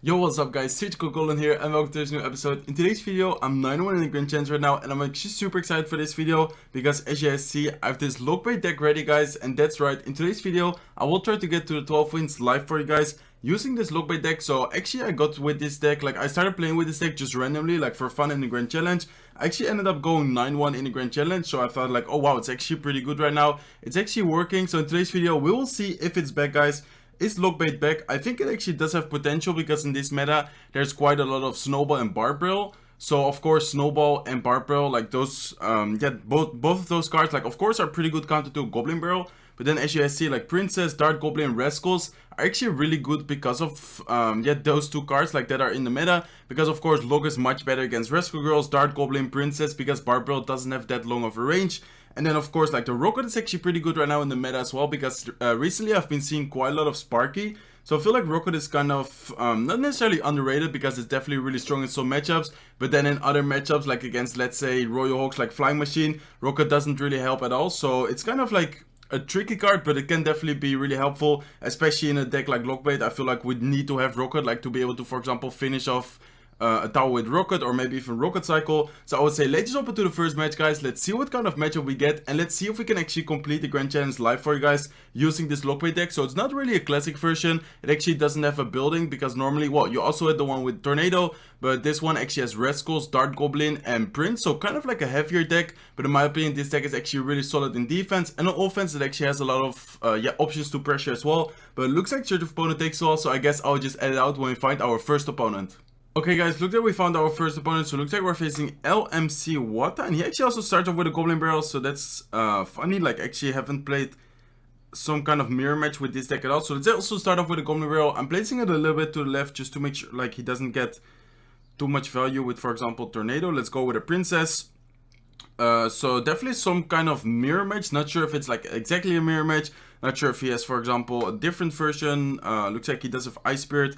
Yo, what's up guys, Surgical Goblin here and welcome to this new episode. In today's video, I'm 9-1 in the Grand Challenge right now and I'm actually super excited for this video because as you guys see, I have this low bait deck ready guys, and that's right, in today's video, I will try to get to the 12 wins live for you guys using this low bait deck. So actually I got with this deck, like I started playing with this deck just randomly, like for fun in the Grand Challenge. I actually ended up going 9-1 in the Grand Challenge, so I thought like, oh wow, it's actually pretty good right now. It's actually working, so in today's video, we will see if it's back guys. Is Lockbait back? I think it actually does have potential because in this meta there's quite a lot of Snowball and Barbarrel. So of course Snowball and Barbarrel, like those both of those cards, like of course are pretty good counter to Goblin Barrel. But then as you guys see, like Princess, Dart Goblin, Rascals are actually really good because of those two cards like that are in the meta. Because of course Log is much better against Rascal Girls, Dart Goblin, Princess, because Barbarrel doesn't have that long of a range. And then of course like the Rocket is actually pretty good right now in the meta as well, because recently I've been seeing quite a lot of Sparky. So I feel like Rocket is kind of not necessarily underrated because it's definitely really strong in some matchups. But then in other matchups like against let's say Royal Hawks like Flying Machine, Rocket doesn't really help at all. So it's kind of like a tricky card, but it can definitely be really helpful, especially in a deck like Lockbait. I feel like we need to have Rocket like to be able to, for example, finish off a tower with Rocket or maybe even Rocket Cycle. So I would say let's jump into the first match guys. Let's see what kind of matchup we get and let's see if we can actually complete the Grand Challenge live for you guys using this Lockbait deck. So it's not really a classic version, it actually doesn't have a building because normally, well, you also had the one with Tornado, but this one actually has Rascals, Dart Goblin and Prince, so kind of like a heavier deck. But in my opinion this deck is actually really solid in defense, and on offense it actually has a lot of options to pressure as well. But it looks like Church of Opponent takes all, so I guess I'll just add it out when we find our first opponent. Okay guys, look that we found our first opponent, so looks like we're facing LMC Wata, and he actually also starts off with a Goblin Barrel, so that's funny, like actually haven't played some kind of mirror match with this deck at all. So let's also start off with a Goblin Barrel. I'm placing it a little bit to the left just to make sure like he doesn't get too much value with, for example, Tornado. Let's go with a Princess. So definitely some kind of mirror match, not sure if it's like exactly a mirror match, not sure if he has, for example, a different version. Looks like he does have Ice Spirit.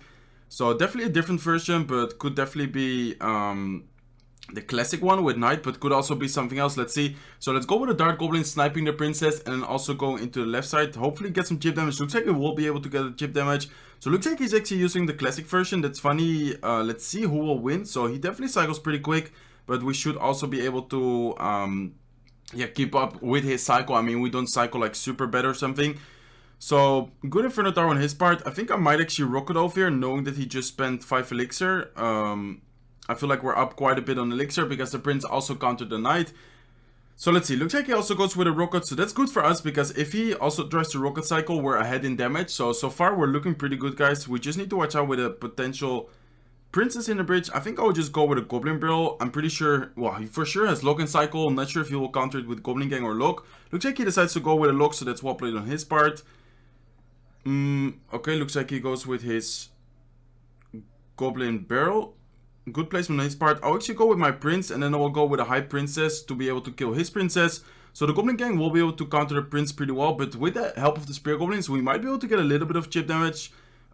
So definitely a different version, but could definitely be the classic one with Knight, but could also be something else. Let's see. So let's go with a Dart Goblin sniping the Princess and then also go into the left side. Hopefully get some chip damage. Looks like it will be able to get a chip damage. So looks like he's actually using the classic version. That's funny. Let's see who will win. So he definitely cycles pretty quick, but we should also be able to keep up with his cycle. I mean, we don't cycle like super bad or something. So, good Inferno Tower on his part. I think I might actually Rocket over here, knowing that he just spent 5 Elixir. I feel like we're up quite a bit on Elixir, because the Prince also countered the Knight. So, let's see. Looks like he also goes with a Rocket, so that's good for us, because if he also tries to Rocket Cycle, we're ahead in damage. So far, we're looking pretty good, guys. We just need to watch out with a potential Princess in the bridge. I think I would just go with a Goblin Barrel. I'm pretty sure, well, he for sure has Lock and Cycle. I'm not sure if he will counter it with Goblin Gang or Lock. Looks like he decides to go with a Lock, so that's well played on his part. Okay, looks like he goes with his Goblin Barrel. Good placement on his part. I'll actually go with my Prince, and then I will go with a High Princess to be able to kill his Princess. So the Goblin Gang will be able to counter the Prince pretty well, but with the help of the Spear Goblins, we might be able to get a little bit of chip damage.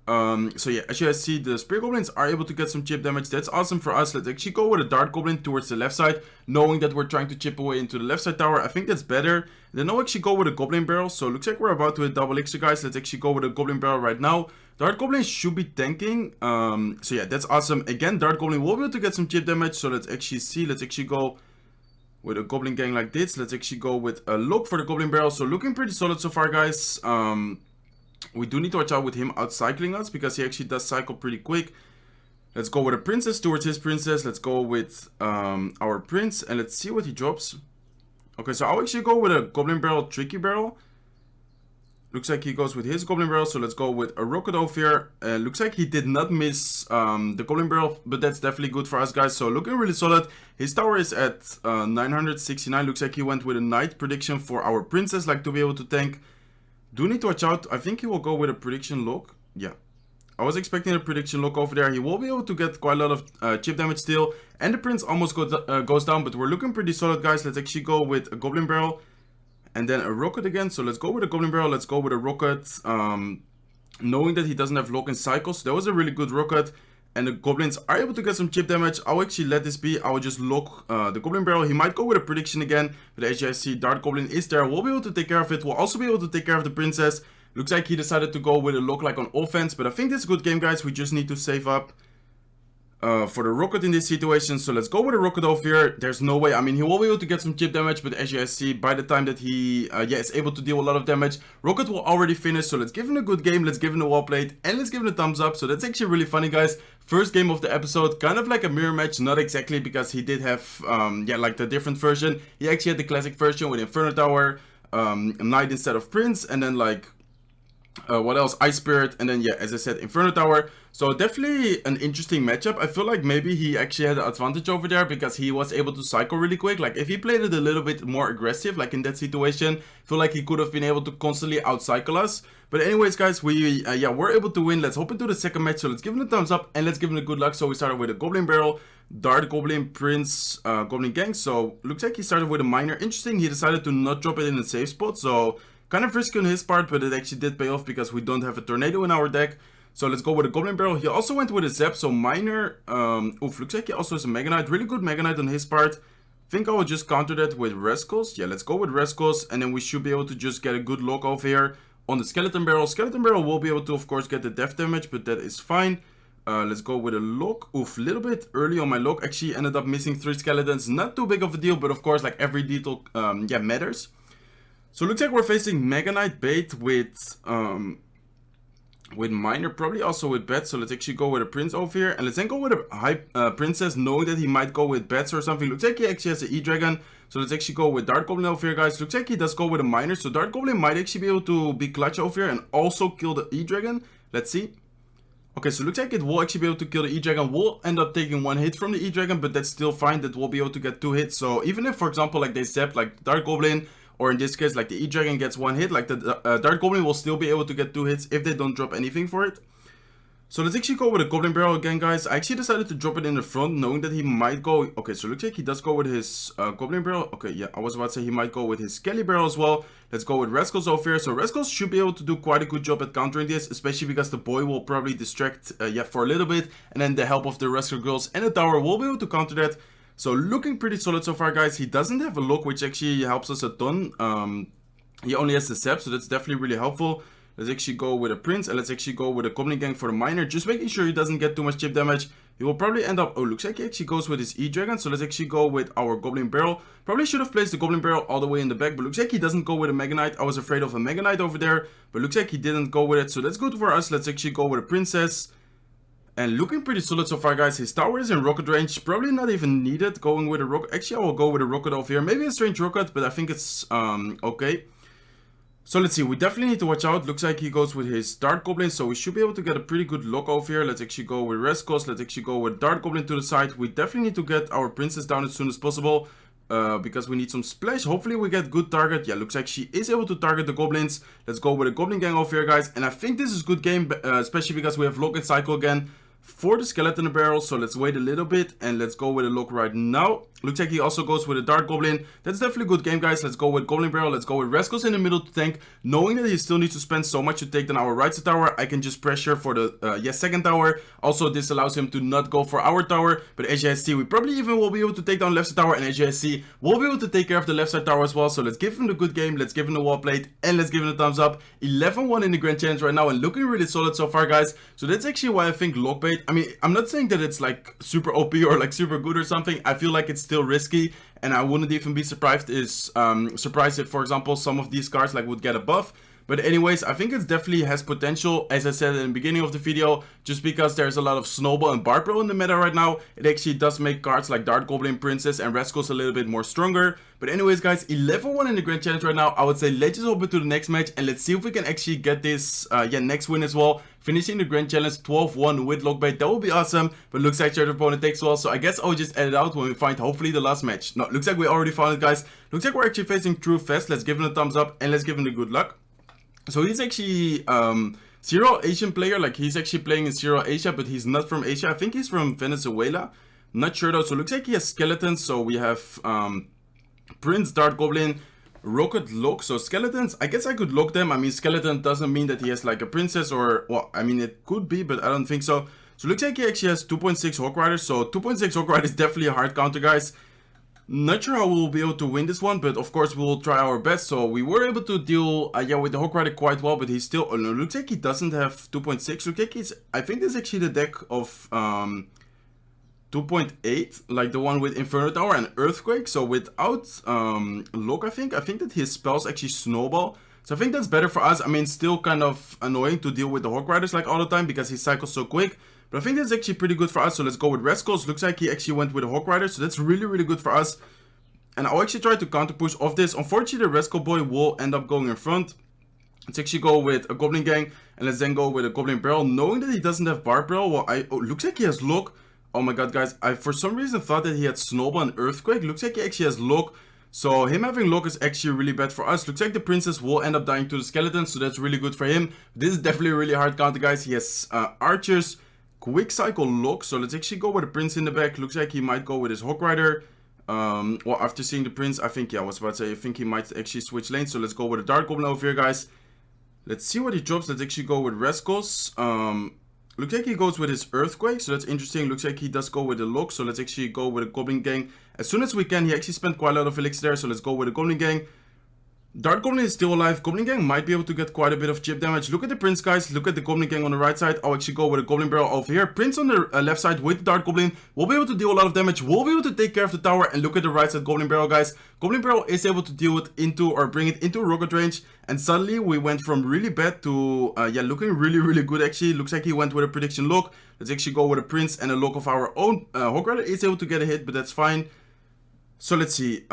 So yeah, as you guys see, the Spear Goblins are able to get some chip damage. That's awesome for us. Let's actually go with a Dart Goblin towards the left side, knowing that we're trying to chip away into the left side tower. I think that's better. Then I'll actually go with a Goblin Barrel. So it looks like we're about to hit double Elixir, guys. Let's actually go with a Goblin Barrel right now. Dart Goblin should be tanking. So yeah, that's awesome. Again, Dart Goblin will be able to get some chip damage. So let's actually see. Let's actually go with a Goblin Gang like this. Let's actually go with a Look for the Goblin Barrel. So looking pretty solid so far, guys. We do need to watch out with him out-cycling us, because he actually does cycle pretty quick. Let's go with a Princess towards his Princess. Let's go with our Prince, and let's see what he drops. Okay, so I'll actually go with a Goblin Barrel, Tricky Barrel. Looks like he goes with his Goblin Barrel, so let's go with a Rocket over here. Looks like he did not miss the Goblin Barrel, but that's definitely good for us, guys. So looking really solid. His tower is at 969. Looks like he went with a Knight prediction for our Princess, like to be able to tank. Do need to watch out. I think he will go with a prediction Lock. Yeah, I was expecting a prediction Lock over there. He will be able to get quite a lot of chip damage still, and the Prince almost goes down, but we're looking pretty solid, guys. Let's actually go with a Goblin Barrel and then a Rocket again. So let's go with a Goblin Barrel. Let's go with a Rocket, knowing that he doesn't have Lock and Cycle. So that was a really good Rocket, and the Goblins are able to get some chip damage. I'll actually let this be. I will just Lock the Goblin Barrel. He might go with a prediction again, but as you guys see, Dart Goblin is there. We'll be able to take care of it. We'll also be able to take care of the Princess. Looks like he decided to go with a look like on offense, but I think this is a good game, guys. We just need to save up for the rocket in this situation. So let's go with a rocket over here. There's no way, I mean, he will be able to get some chip damage, but as you guys see, by the time that he is able to deal a lot of damage, rocket will already finish. So let's give him a good game, let's give him a wall plate, and let's give him a thumbs up. So that's actually really funny, guys. First game of the episode, kind of like a mirror match, not exactly, because he did have like the different version. He actually had the classic version with Inferno Tower, Knight instead of Prince, and then like what else, Ice Spirit, and then as I said, Inferno Tower. So definitely an interesting matchup. I feel like maybe he actually had an advantage over there because he was able to cycle really quick. Like if he played it a little bit more aggressive, like in that situation, I feel like he could have been able to constantly outcycle us. But anyways, guys, we were able to win. Let's hop into the second match. So let's give him a thumbs up and let's give him a good luck. So we started with a Goblin Barrel, Dart Goblin, Prince, Goblin Gang. So looks like he started with a Miner. Interesting, he decided to not drop it in a safe spot. So kind of risky on his part, but it actually did pay off because we don't have a Tornado in our deck. So let's go with a Goblin Barrel. He also went with a Zap, so Miner. Looks like he also has a Mega Knight. Really good Mega Knight on his part. I think I will just counter that with Rascals. Yeah, let's go with Rascals, and then we should be able to just get a good lock over here on the Skeleton Barrel. Skeleton Barrel will be able to, of course, get the death damage, but that is fine. Let's go with a lock. Little bit early on my lock. Actually ended up missing 3 skeletons. Not too big of a deal, but of course, like every detail, matters. So looks like we're facing Mega Knight bait with Miner, probably also with Bats. So let's actually go with a Prince over here, and let's then go with a high Princess, knowing that he might go with Bats or something. Looks like he actually has an E-Dragon, so let's actually go with Dart Goblin over here, guys. Looks like he does go with a Miner, so Dart Goblin might actually be able to be clutch over here and also kill the E-Dragon. Let's see. Okay, so looks like it will actually be able to kill the E-Dragon. We'll end up taking 1 hit from the E-Dragon, but that's still fine. That we'll be able to get 2 hits. So even if, for example, like they zap like Dart Goblin, or in this case, like the E-Dragon gets 1 hit, like the Dart Goblin will still be able to get 2 hits if they don't drop anything for it. So let's actually go with a Goblin Barrel again, guys. I actually decided to drop it in the front, knowing that he might go... Okay, so looks like he does go with his Goblin Barrel. Okay, yeah, I was about to say he might go with his Skelly Barrel as well. Let's go with Rascals over here. So Rascals should be able to do quite a good job at countering this, especially because the boy will probably distract, for a little bit. And then the help of the Rascal Girls and the Tower will be able to counter that. So looking pretty solid so far, guys. He doesn't have a lock, which actually helps us a ton. He only has the Zap, so that's definitely really helpful. Let's actually go with a Prince, and let's actually go with a Goblin Gang for the Miner, just making sure he doesn't get too much chip damage. He will probably end up... Oh, looks like he actually goes with his E-Dragon, so let's actually go with our Goblin Barrel. Probably should have placed the Goblin Barrel all the way in the back, but looks like he doesn't go with a Mega Knight. I was afraid of a Mega Knight over there, but looks like he didn't go with it, so that's good for us. Let's actually go with a Princess. And looking pretty solid so far, guys. His tower is in rocket range, probably not even needed going with a rocket. Actually, I will go with a rocket over here. Maybe a strange rocket, but I think it's okay. So let's see, we definitely need to watch out. Looks like he goes with his Dart Goblin, so we should be able to get a pretty good lock over here. Let's actually go with Rascals. Let's actually go with Dart Goblin to the side. We definitely need to get our Princess down as soon as possible, because we need some splash. Hopefully we get good target. Yeah, looks like she is able to target the Goblins. Let's go with a Goblin Gang over here, guys. And I think this is a good game, especially because we have lock and cycle again for the Skeleton Barrel. So let's wait a little bit and let's go with a lock right now. Looks like he also goes with a Dart Goblin. That's definitely a good game, guys. Let's go with Goblin Barrel. Let's go with Rascals in the middle to tank. Knowing that he still needs to spend so much to take down our right side tower, I can just pressure for the second tower. Also, this allows him to not go for our tower. But as you guys see, we probably even will be able to take down left side tower. And as you guys see, we'll be able to take care of the left side tower as well. So let's give him the good game. Let's give him the wall plate. And let's give him a thumbs up. 11-1 in the Grand Challenge right now. And looking really solid so far, guys. So that's actually why I think Lockbait. I mean, I'm not saying that it's like super OP or like super good or something. I feel like it's still risky. And I wouldn't even be surprised if, for example, some of these cards like would get a buff. But anyways, I think it definitely has potential, as I said in the beginning of the video, just because there's a lot of Snowball and Barbro in the meta right now. It actually does make cards like Dart Goblin, Princess, and Rascals a little bit more stronger. But anyways, guys, 11-1 in the Grand Challenge right now. I would say let's just open to the next match, and let's see if we can actually get this next win as well. Finishing the Grand Challenge 12-1 with Lockbait, that would be awesome. But looks like your opponent takes well, so I guess I'll just edit out when we find hopefully the last match. No, looks like we already found it, guys. Looks like we're actually facing True Fest. Let's give him a thumbs up, and let's give him the good luck. So he's actually Zero Asian player, like he's actually playing in Zero Asia, but he's not from Asia. I think he's from Venezuela. I'm not sure though. So looks like he has skeletons. So we have Prince, Dart Goblin, Rocket, Lock. So skeletons, I guess I could lock them. I mean, skeleton doesn't mean that he has like a princess or, well, I mean, it could be, but I don't think so. So looks like he actually has 2.6 Hawk Riders. So 2.6 Hawk Riders is definitely a hard counter, guys. Not sure how we'll be able to win this one, but of course we'll try our best. So we were able to deal, yeah, with the Hawk Rider quite well, but he's still, oh no, looks like he doesn't have 2.6. Looks like he's, I think this is actually the deck of 2.8, like the one with Inferno Tower and Earthquake. So without Lock, I think that his spells actually snowball. So I think that's better for us. I mean, still kind of annoying to deal with the Hawk Riders like all the time because he cycles so quick. But I think that's actually pretty good for us. So let's go with Rascals. Looks like he actually went with a Hawk Rider. So that's really, really good for us. And I'll actually try to counter push off this. Unfortunately, the Rascal Boy will end up going in front. Let's actually go with a Goblin Gang. And let's then go with a Goblin Barrel. Knowing that he doesn't have Bar Barrel. Well, looks like he has Lock. Oh my god, guys. I for some reason thought that he had Snowball and Earthquake. Looks like he actually has Lock. So him having Lock is actually really bad for us. Looks like the Princess will end up dying to the Skeleton. So that's really good for him. This is definitely a really hard counter, guys. He has Archers. Quick Cycle Lock, so let's actually go with the Prince in the back. Looks like he might go with his Hawk Rider. Well, after seeing the Prince, I think, yeah, I was about to say, I think he might actually switch lanes. So let's go with a Dark Goblin over here, guys. Let's see what he drops. Let's actually go with Rascals. Looks like he goes with his Earthquake, so that's interesting. Looks like he does go with the Lock, so let's actually go with a Goblin Gang. As soon as we can, he actually spent quite a lot of elixir there, so let's go with a Goblin Gang. Dark Goblin is still alive. Goblin Gang might be able to get quite a bit of chip damage. Look at the Prince, guys. Look at the Goblin Gang on the right side. I'll actually go with a Goblin Barrel over here. Prince on the left side with the Dark Goblin. We'll be able to deal a lot of damage. We'll be able to take care of the tower. And look at the right side Goblin Barrel, guys. Goblin Barrel is able to deal it into or bring it into rocket range. And suddenly we went from really bad to, yeah, looking really, really good actually. Looks like he went with a prediction Lock. Let's actually go with a Prince and a Lock of our own. Hawk Rider is able to get a hit, but that's fine. So let's see.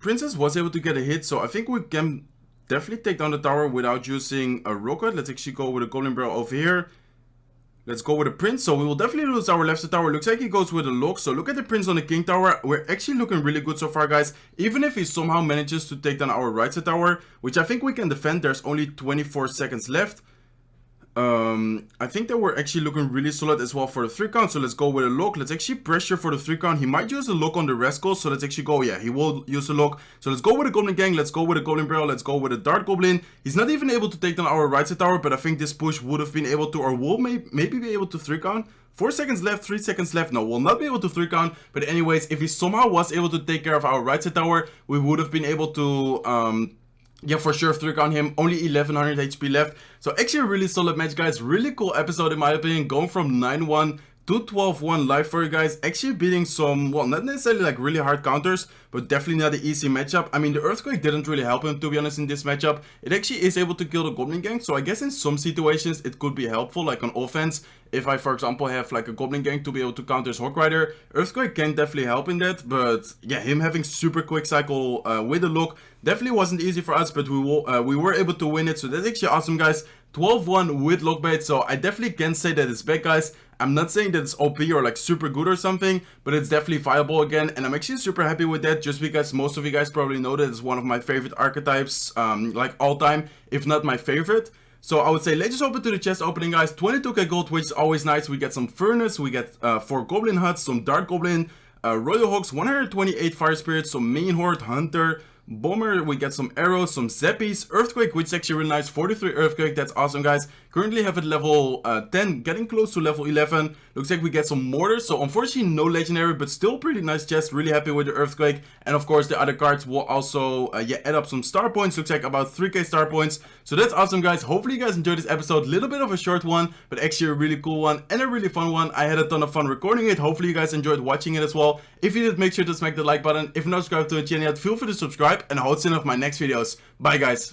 Princess was able to get a hit. So I think we can definitely take down the tower without using a rocket. Let's actually go with a Goblin Barrel over here. Let's go with a Prince. So we will definitely lose our left side tower. Looks like he goes with a Lock. So look at the Prince on the King Tower. We're actually looking really good so far, guys. Even if he somehow manages to take down our right side tower, which I think we can defend. There's only 24 seconds left. I think that we're actually looking really solid as well for the 3 count. So let's go with a Lock. Let's actually pressure for the 3 count. He might use a Lock on the Rascal. So let's actually go. Yeah, he will use a Lock. So let's go with a Goblin Gang. Let's go with a Goblin Barrel. Let's go with a Dark Goblin. He's not even able to take down our right side tower, but I think this push would have been able to, or will maybe be able to 3 count. 4 seconds left, 3 seconds left. No, we'll not be able to 3 count. But anyways, if he somehow was able to take care of our right side tower, we would have been able to, yeah, for sure, 3 count him. Only 1100 HP left. So actually a really solid match, guys. Really cool episode in my opinion. Going from 9-1 to 12-1 live for you guys. Actually beating some, well, not necessarily like really hard counters, but definitely not an easy matchup. I mean, the Earthquake didn't really help him, to be honest, in this matchup. It actually is able to kill the Goblin Gang. So I guess in some situations it could be helpful, like on offense. If I, for example, have like a Goblin Gang to be able to counter his Hawk Rider, Earthquake can definitely help in that. But yeah, him having super quick cycle with the Lock definitely wasn't easy for us, but we were able to win it. So that's actually awesome, guys. 12-1 with Lockbait. So I definitely can say that it's back, guys. I'm not saying that it's OP or like super good or something, but it's definitely viable again. And I'm actually super happy with that, just because most of you guys probably know that it's one of my favorite archetypes, like all time, if not my favorite. So I would say let's just open to the chest opening, guys. 22k gold, which is always nice. We get some Furnace, we get 4 Goblin Huts, some Dark Goblin, Royal Hawks, 128 Fire Spirits, some Minion Horde, Hunter, Bomber, we get some arrows, some Zappies, Earthquake, which is actually really nice. 43 Earthquake, that's awesome, guys. Currently have it level 10, getting close to level 11. Looks like we get some Mortars, so unfortunately no legendary, but still pretty nice chest. Really happy with the Earthquake. And of course the other cards will also yeah, add up some star points. Looks like about 3k star points. So that's awesome, guys. Hopefully you guys enjoyed this episode. Little bit of a short one, but actually a really cool one and a really fun one. I had a ton of fun recording it. Hopefully you guys enjoyed watching it as well. If you did, make sure to smack the like button. If you're not subscribed to the channel yet, feel free to subscribe, and I'll see you in my next videos. Bye, guys.